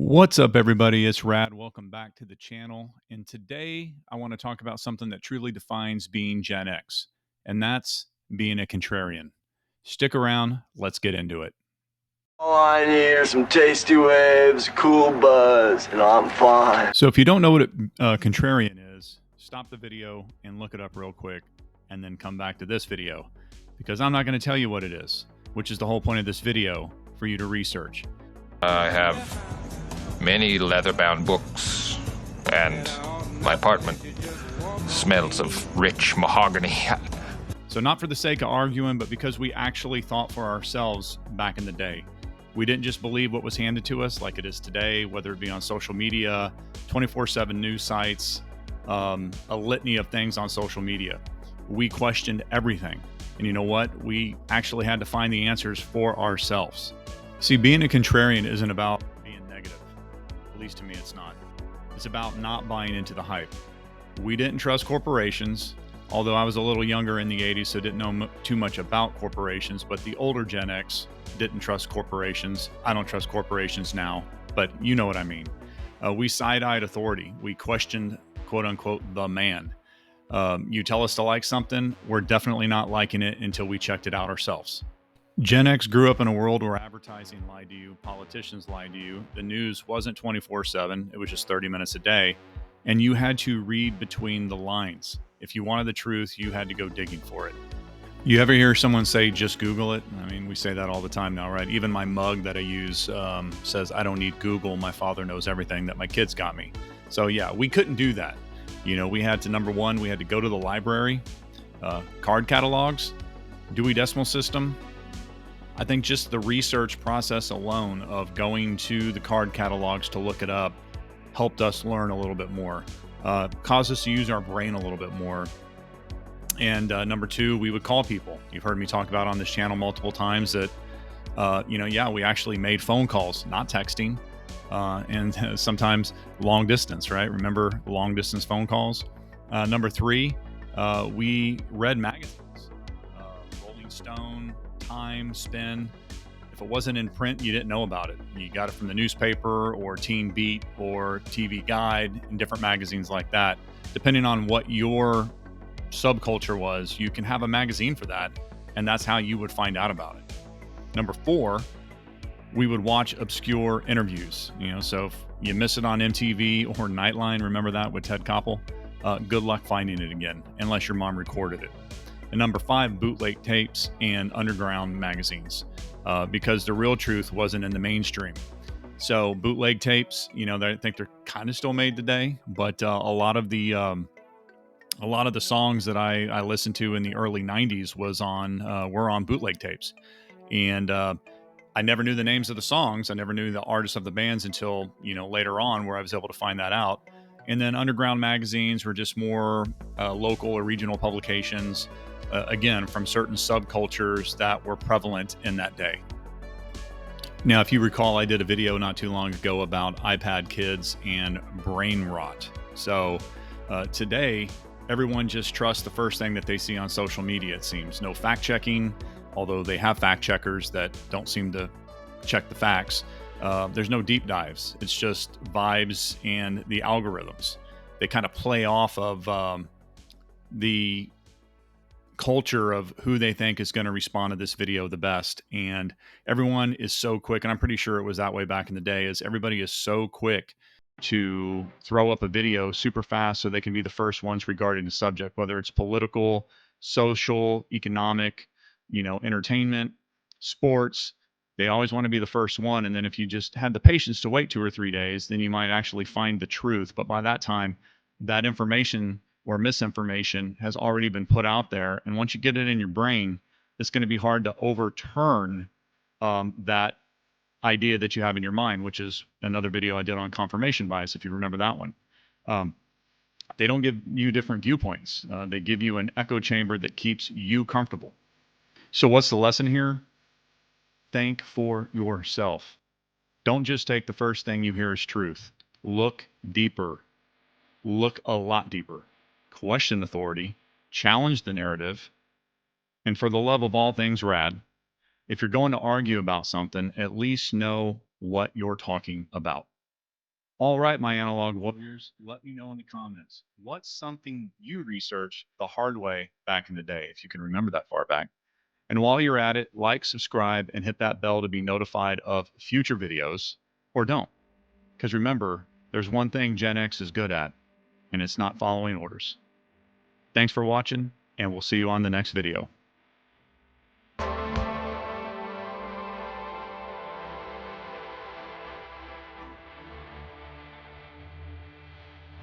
What's up, everybody? It's Rad. Welcome back to the channel. And today I want to talk about something that truly defines being Gen X, and that's being a contrarian. Stick around. Let's get into it. All I need are some tasty waves, cool buzz, and I'm fine. So, if you don't know what a contrarian is, stop the video and look it up real quick, and then come back to this video because I'm not going to tell you what it is, which is the whole point of this video for you to research. I have many leather-bound books, and my apartment smells of rich mahogany. So not for the sake of arguing, but because we actually thought for ourselves back in the day. We didn't just believe what was handed to us like it is today, whether it be on social media, 24/7 news sites, a litany of things on social media. We questioned everything. And you know what? We actually had to find the answers for ourselves. See, being a contrarian isn't about being negative. At least to me, it's not. It's about not buying into the hype. We didn't trust corporations, although I was a little younger in the 80s, so didn't know too much about corporations, but the older Gen X didn't trust corporations. I don't trust corporations now, but you know what I mean. We side-eyed authority. We questioned, quote unquote, the man. You tell us to like something, we're definitely not liking it until we checked it out ourselves. Gen X grew up in a world where advertising lied to you, politicians lied to you, the news wasn't 24/7, it was just 30 minutes a day, and you had to read between the lines. If you wanted the truth, you had to go digging for it. You ever hear someone say, just Google it? I mean, we say that all the time now, right? Even my mug that I use says, I don't need Google, my father knows everything that my kids got me. So yeah, we couldn't do that. You know, we had to, number one, we had to go to the library, card catalogs, Dewey Decimal System. I think just the research process alone of going to the card catalogs to look it up helped us learn a little bit more, caused us to use our brain a little bit more. And number two, we would call people. You've heard me talk about on this channel multiple times that, we actually made phone calls, not texting, and sometimes long distance, right? Remember long distance phone calls? Number three, we read magazines, Rolling Stone, Time, Spin. If it wasn't in print, you didn't know about it. You got it from the newspaper or Teen Beat or TV Guide and different magazines like that. Depending on what your subculture was, you can have a magazine for that, and that's how you would find out about it. Number four, we would watch obscure interviews. So if you miss it on MTV or Nightline, remember that with Ted Koppel? Good luck finding it again, unless your mom recorded it. And number five, bootleg tapes and underground magazines, because the real truth wasn't in the mainstream. So bootleg tapes, I think they're kind of still made today, but a lot of the songs that I listened to in the early '90s were on bootleg tapes, and I never knew the names of the songs. I never knew the artists of the bands until later on, where I was able to find that out. And then underground magazines were just more local or regional publications. Again, from certain subcultures that were prevalent in that day. Now, if you recall, I did a video not too long ago about iPad kids and brain rot. So today, everyone just trusts the first thing that they see on social media, it seems. No fact checking, although they have fact checkers that don't seem to check the facts. There's no deep dives. It's just vibes and the algorithms. They kind of play off of the culture of who they think is going to respond to this video the best. And everyone is so quick, and I'm pretty sure it was that way back in the day, is everybody is so quick to throw up a video super fast so they can be the first ones regarding the subject, whether it's political, social, economic, entertainment, sports. They always want to be the first one. And then if you just had the patience to wait 2 or 3 days, then you might actually find the truth. But by that time, that information or misinformation has already been put out there. And once you get it in your brain, it's going to be hard to overturn that idea that you have in your mind, which is another video I did on confirmation bias, if you remember that one. They don't give you different viewpoints. They give you an echo chamber that keeps you comfortable. So what's the lesson here? Think for yourself. Don't just take the first thing you hear as truth. Look deeper. Look a lot deeper. Question authority. Challenge the narrative. And for the love of all things rad, if you're going to argue about something, at least know what you're talking about. All right, my analog warriors, let me know in the comments. What's something you researched the hard way back in the day, if you can remember that far back? And while you're at it, like, subscribe, and hit that bell to be notified of future videos, or don't. Because remember, there's one thing Gen X is good at, and it's not following orders. Thanks for watching, and we'll see you on the next video.